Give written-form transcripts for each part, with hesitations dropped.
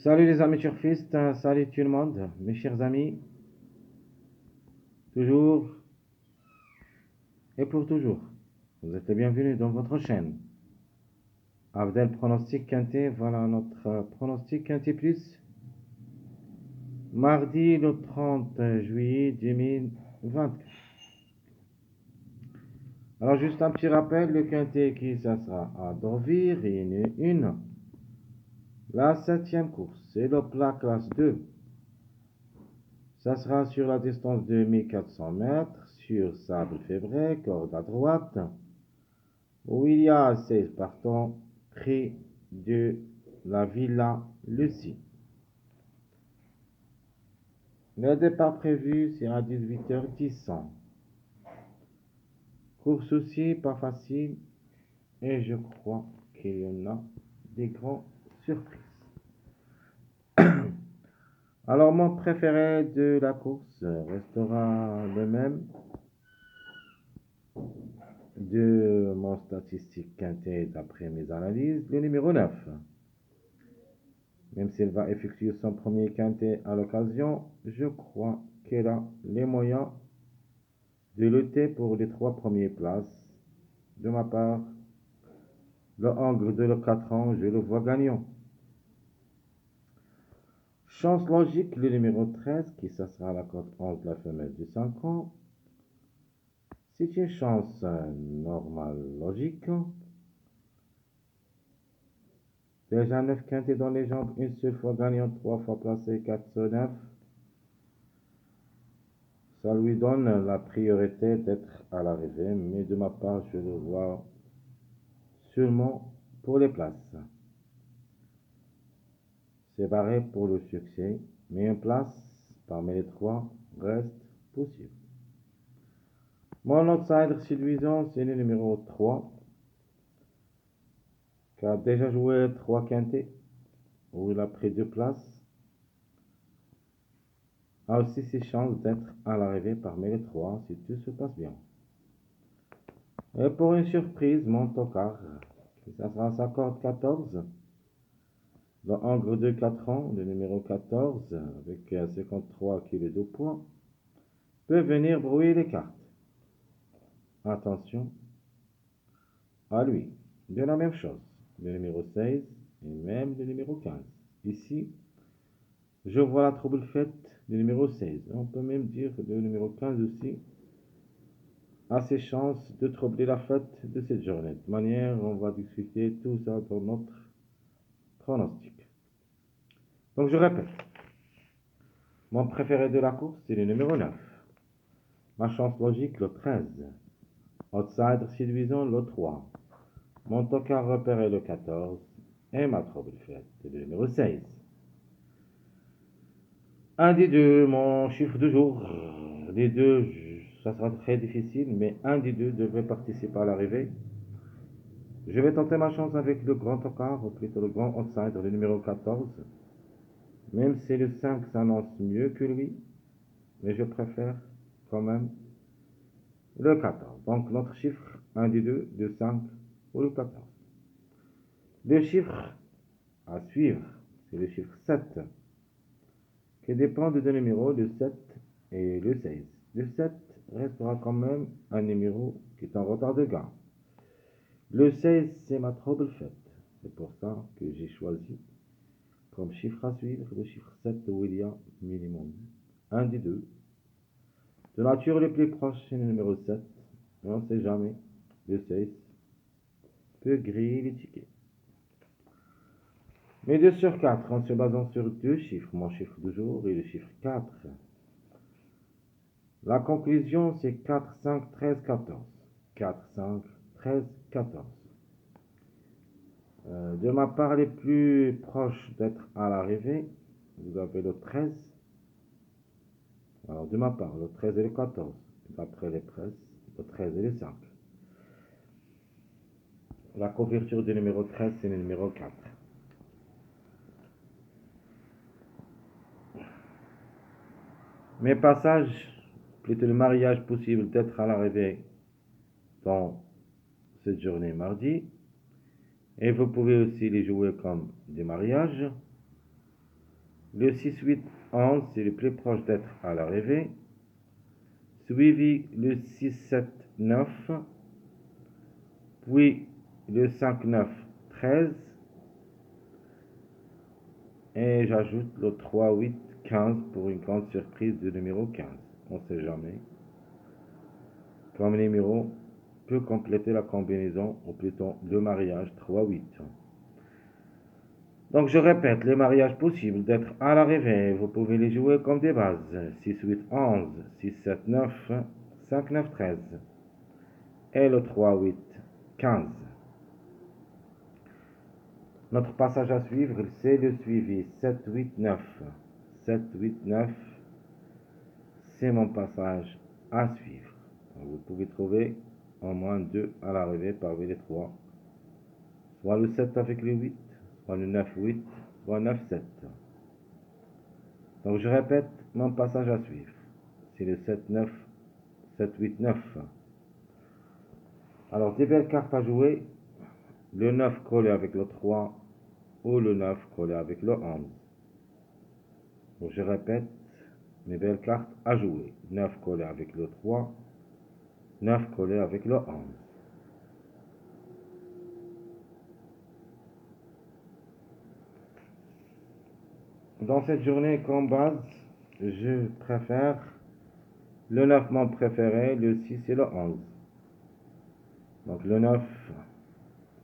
Salut les amis surfistes, salut tout le monde, mes chers amis, toujours et pour toujours. Vous êtes les bienvenus dans votre chaîne. Abdel Pronostic Quintet, voilà notre pronostic Quintet Plus. Mardi le 30 juillet 2024. Alors juste un petit rappel, le Quintet qui ça sera à Deauville, Réunion 1. La 7e course, c'est le plat classe 2. Ça sera sur la distance de 1400 mètres, sur sable février, corde à droite, où il y a 16 partants près de la Villa Lucie. Le départ prévu sera à 18h10. Course aussi pas facile, et je crois qu'il y en a des grandes surprises. Alors mon préféré de la course restera le même de mon statistique quintet d'après mes analyses, le numéro 9. Même s'il va effectuer son premier quintet à l'occasion, je crois qu'elle a les moyens de lutter pour les 3 premières places. De ma part, le Angre de le 4 ans, je le vois gagnant. Chance logique, le numéro 13, qui ça sera la cote 11 de la femelle du 5 ans. C'est une chance normale, logique. Déjà 9 quintets dans les jambes, une seule fois gagnant, 3 fois placé, 4 sur 9. Ça lui donne la priorité d'être à l'arrivée, mais de ma part, je le vois seulement pour les places. C'est barré pour le succès, mais une place parmi les 3 reste possible. Mon outsider séduisant, c'est le numéro 3, qui a déjà joué 3 quintets, où il a pris 2 places. A aussi ses chances d'être à l'arrivée parmi les 3 si tout se passe bien. Et pour une surprise, mon tocard, ça sera sa corde 14. Le Angre de 4 ans, le numéro 14, avec 53 kg de poids, peut venir brouiller les cartes. Attention à lui. De la même chose, le numéro 16 et même le numéro 15. Ici, je vois la trouble faite du numéro 16. On peut même dire que le numéro 15 aussi a ses chances de troubler la fête de cette journée. De manière, on va discuter tout ça dans notre pronostic. Donc je répète, mon préféré de la course, c'est le numéro 9. Ma chance logique, le 13. Outsider séduisant, le 3. Mon tocard repéré, le 14. Et ma trouble faite, le numéro 16. Un des deux, mon chiffre du jour. Les deux, ça sera très difficile, mais un des deux devrait participer à l'arrivée. Je vais tenter ma chance avec le grand tocard, ou plutôt le grand outsider, le numéro 14. Même si le 5 s'annonce mieux que lui, mais je préfère quand même le 14. Donc notre chiffre, 1 des deux, le 5 ou le 14. Le chiffre à suivre, c'est le chiffre 7, qui dépend de deux numéros, le 7 et le 16. Le 7 restera quand même un numéro qui est en retard de gain. Le 16, c'est ma trouble faite. C'est pour ça que j'ai choisi comme chiffre à suivre le chiffre 7 où il y a minimum un des deux. De nature le plus proche, c'est le numéro 7. Mais on ne sait jamais. Le 16 peut griller les tickets. Mais 2 sur 4, en se basant sur deux chiffres, mon chiffre du jour et le chiffre 4. La conclusion, c'est 4, 5, 13, 14. 4, 5, 13, 14. De ma part, les plus proches d'être à l'arrivée, vous avez le 13. Alors, de ma part, le 13 et le 14. D'après les presses, le 13 et le 5. La couverture du numéro 13, c'est le numéro 4. Mes passages, plutôt le mariage possible d'être à l'arrivée dans cette journée mardi. Et vous pouvez aussi les jouer comme des mariages. Le 6, 8, 11, c'est le plus proche d'être à l'arrivée. Suivi le 6, 7, 9. Puis le 5, 9, 13. Et j'ajoute le 3, 8, 15 pour une grande surprise de numéro 15. On ne sait jamais. Comme numéro peut compléter la combinaison, ou plutôt le mariage 3, 8. Donc je répète, les mariages possibles d'être à l'arrivée, vous pouvez les jouer comme des bases. 6, 8, 11, 6, 7, 9, 5, 9, 13. Et le 3, 8, 15. Notre passage à suivre, c'est le suivi 7, 8, 9. 7, 8, 9, c'est mon passage à suivre. Donc vous pouvez trouver au moins 2 à l'arrivée parmi les 3. Soit le 7 avec le 8, soit le 9, 8, soit 9, 7. Donc je répète mon passage à suivre. C'est le 7, 9, 7, 8, 9. Alors des belles cartes à jouer. Le 9 collé avec le 3 ou le 9 collé avec le 11. Donc je répète mes belles cartes à jouer. 9 collé avec le 3, 9 collé avec le 11. Dans cette journée comme base, je préfère le 9 mon préféré, le 6 et le 11. Donc le 9,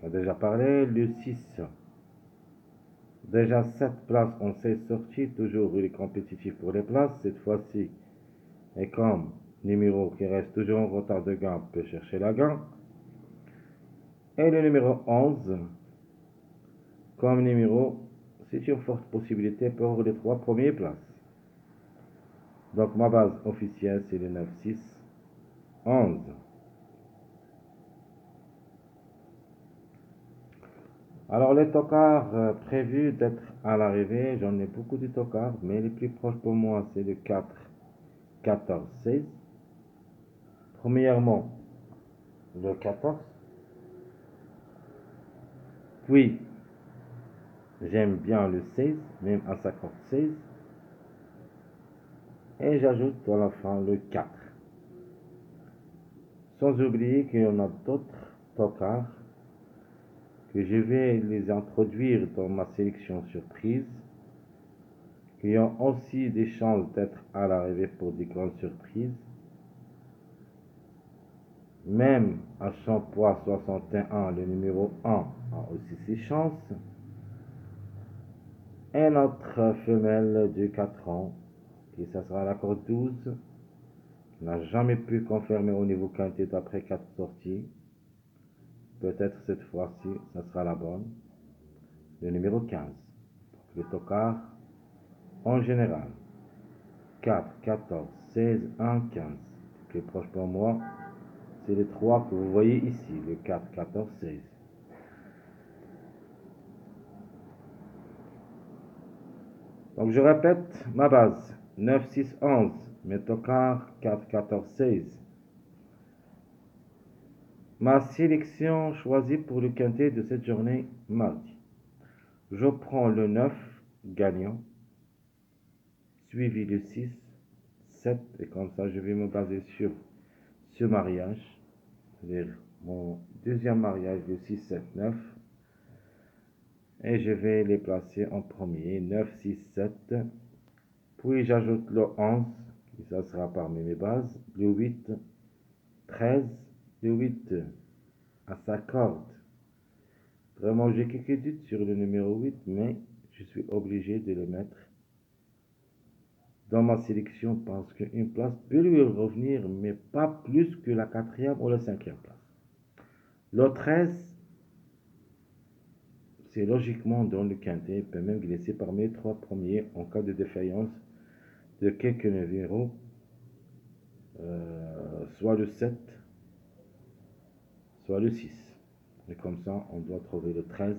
on a déjà parlé, le 6. Déjà 7 places, on s'est sorti, toujours il est compétitif pour les places, cette fois-ci. Et comme numéro qui reste toujours en retard de gain peut chercher la gain. Et le numéro 11, comme numéro, c'est une forte possibilité pour les 3 premières places. Donc ma base officielle, c'est le 9, 6, 11. Alors les tocards prévus d'être à l'arrivée, j'en ai beaucoup de tocards, mais les plus proches pour moi, c'est le 4, 14, 16. Premièrement, le 14. Puis, j'aime bien le 16, même à 56. Et j'ajoute à la fin le 4. Sans oublier qu'il y en a d'autres tocards que je vais les introduire dans ma sélection surprise, qui ont aussi des chances d'être à l'arrivée pour des grandes surprises. Même à son poids 61, le numéro 1 a aussi ses chances. Et notre femelle de 4 ans, qui ça sera la corde 12, n'a jamais pu confirmer au niveau quintet après 4 sorties. Peut-être cette fois-ci, ça sera la bonne. Le numéro 15. Le tocard en général. 4, 14, 16, 1, 15. Le plus proche pour moi, c'est les 3 que vous voyez ici. Le 4, 14, 16. Donc je répète ma base. 9, 6, 11. Mes tocards 4, 14, 16. Ma sélection choisie pour le quintet de cette journée mardi. Je prends le 9 gagnant, suivi le 6, 7, et comme ça je vais me baser sur ce mariage, c'est-à-dire mon deuxième mariage, le 6, 7, 9, et je vais les placer en premier, 9, 6, 7, puis j'ajoute le 11, qui ça sera parmi mes bases, le 8, 13, le 8 à sa corde. Vraiment, j'ai quelques doutes sur le numéro 8, mais je suis obligé de le mettre dans ma sélection parce qu'une place peut lui revenir, mais pas plus que la 4e ou la 5e place. Le 13, c'est logiquement dans le quintet, il peut même glisser parmi les 3 premiers en cas de défaillance de quelques numéros, soit le 7, soit le 6. Et comme ça, on doit trouver le 13,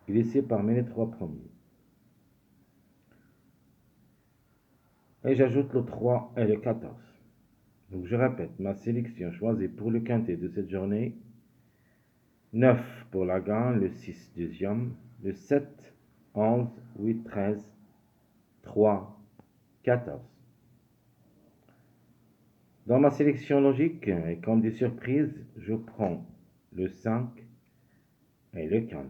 glisser parmi les 3 premiers. Et j'ajoute le 3 et le 14. Donc je répète, ma sélection choisie pour le quintet de cette journée, 9 pour la gagne, le 6 deuxième, le 7, 11, 8, 13, 3, 14. Dans ma sélection logique, et comme des surprises, je prends le 5 et le 15.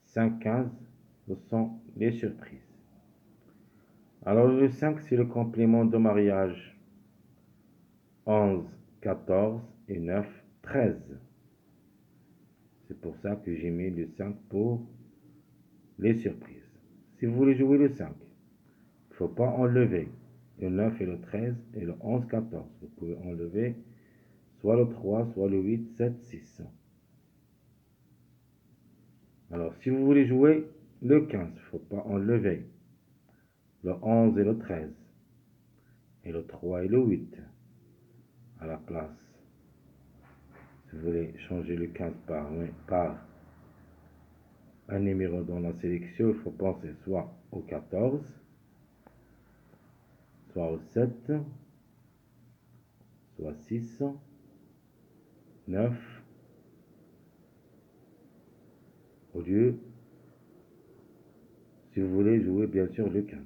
5, 15, ce sont les surprises. Alors le 5, c'est le complément de mariage 11, 14 et 9, 13. C'est pour ça que j'ai mis le 5 pour les surprises. Si vous voulez jouer le 5, il ne faut pas enlever le 9 et le 13 et le 11, 14. Vous pouvez enlever soit le 3, soit le 8, 7, 6. Alors si vous voulez jouer le 15, il ne faut pas enlever le 11 et le 13 et le 3 et le 8 à la place. Si vous voulez changer le 15 par un numéro dans la sélection, il faut penser soit au 14, soit au 7, soit 6, 9, au lieu, si vous voulez jouer bien sûr le 15.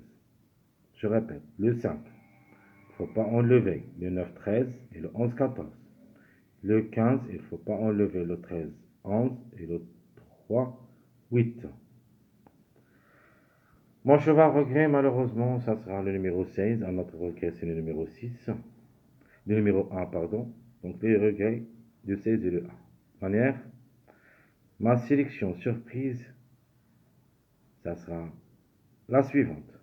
Je répète, le 5, il ne faut pas enlever le 9, 13 et le 11, 14. Le 15, il ne faut pas enlever le 13, 11 et le 3, 8. Mon cheval regret, malheureusement, ça sera le numéro 16. Un autre regret, c'est le numéro 6. Le numéro 1, pardon. Donc, les regrets du 16 et le 1. Manière, ma sélection surprise, ça sera la suivante.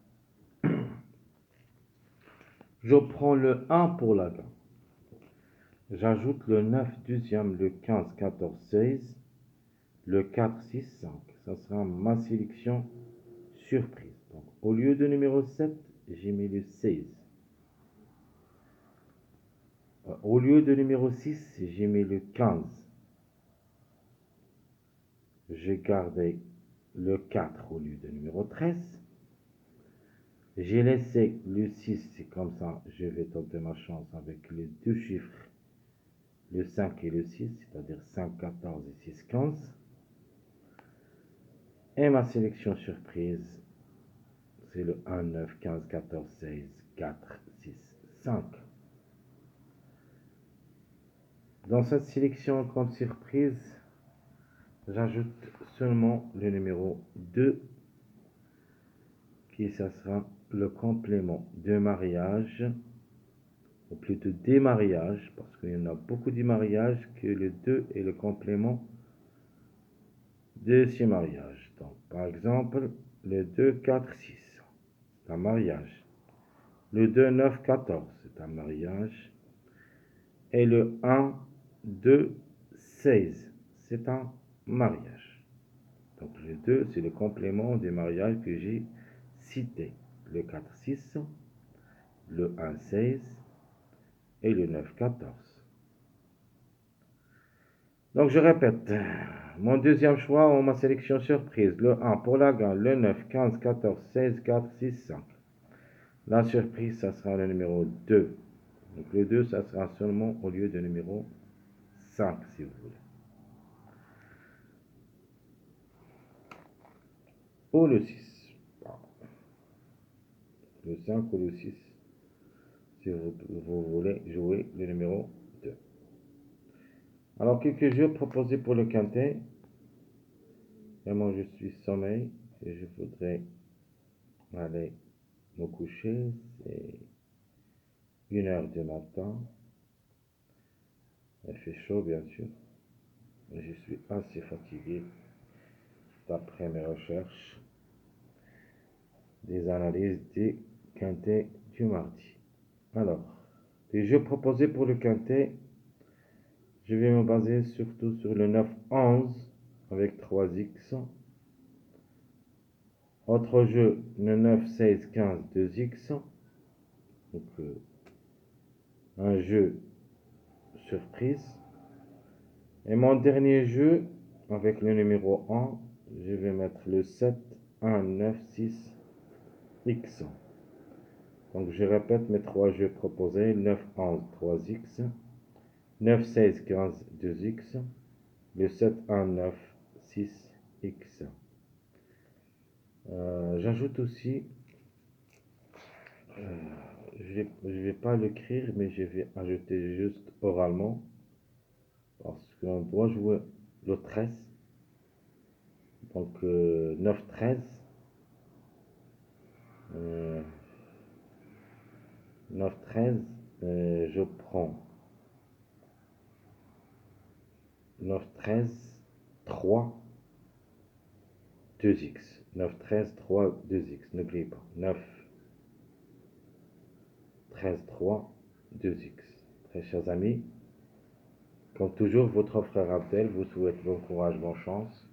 Je prends le 1 pour la gamme. J'ajoute le 9 deuxième, le 15, 14, 16, le 4, 6, 5. Ça sera ma sélection surprise. Donc, au lieu de numéro 7, j'ai mis le 16. Au lieu de numéro 6, j'ai mis le 15. J'ai gardé le 4 au lieu de numéro 13. J'ai laissé le 6, c'est comme ça, je vais tenter ma chance avec les deux chiffres, le 5 et le 6, c'est-à-dire 5, 14 et 6, 15. Et ma sélection surprise, c'est le 1, 9, 15, 14, 16, 4, 6, 5. Dans cette sélection comme surprise, j'ajoute seulement le numéro 2, qui ça sera le complément de mariage, ou plutôt des mariages, parce qu'il y en a beaucoup de mariages que le 2 est le complément de ces mariages. Donc, par exemple, le 2, 4, 6, c'est un mariage. Le 2, 9, 14, c'est un mariage. Et le 1, 2, 16, c'est un mariage. Donc, le 2, c'est le complément des mariages que j'ai cités. Le 4, 6, le 1, 16 et le 9, 14. Donc, je répète, mon deuxième choix ou ma sélection surprise, le 1 pour la gagne, le 9, 15, 14, 16, 4, 6, 5. La surprise, ça sera le numéro 2. Donc, le 2, ça sera seulement au lieu de numéro 5, si vous voulez. Ou le 6. Le 5 ou le 6, si vous voulez jouer le numéro 2. Alors, quelques jeux proposés pour le quintet. Vraiment, je suis sommeil et je voudrais aller me coucher. C'est 1h du matin. Il fait chaud, bien sûr. Mais je suis assez fatigué d'après mes recherches, des analyses des quintets du mardi. Alors, les jeux proposés pour le quintet, je vais me baser surtout sur le 9-11 avec 3x. Autre jeu, le 9-16-15, 2x. Donc, un jeu surprise. Et mon dernier jeu, avec le numéro 1, je vais mettre le 7, 1, 9, 6, x. Donc, je répète mes trois jeux proposés, 9, 11, 3x, 9, 16, 15, 2x, le 7, 1, 9, 6, x. J'ajoute aussi, je vais pas l'écrire, mais je vais ajouter juste oralement, parce qu'on doit jouer le 13. Donc 9-13. Euh, 9-13, je prends 9-13, 3, 2x. 9-13, 3, 2x. N'oubliez pas. 9, 13, 3, 2x. Très chers amis, comme toujours, votre frère Abdel vous souhaite bon courage, bonne chance.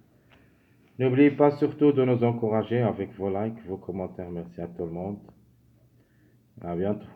N'oubliez pas surtout de nous encourager avec vos likes, vos commentaires. Merci à tout le monde. À bientôt.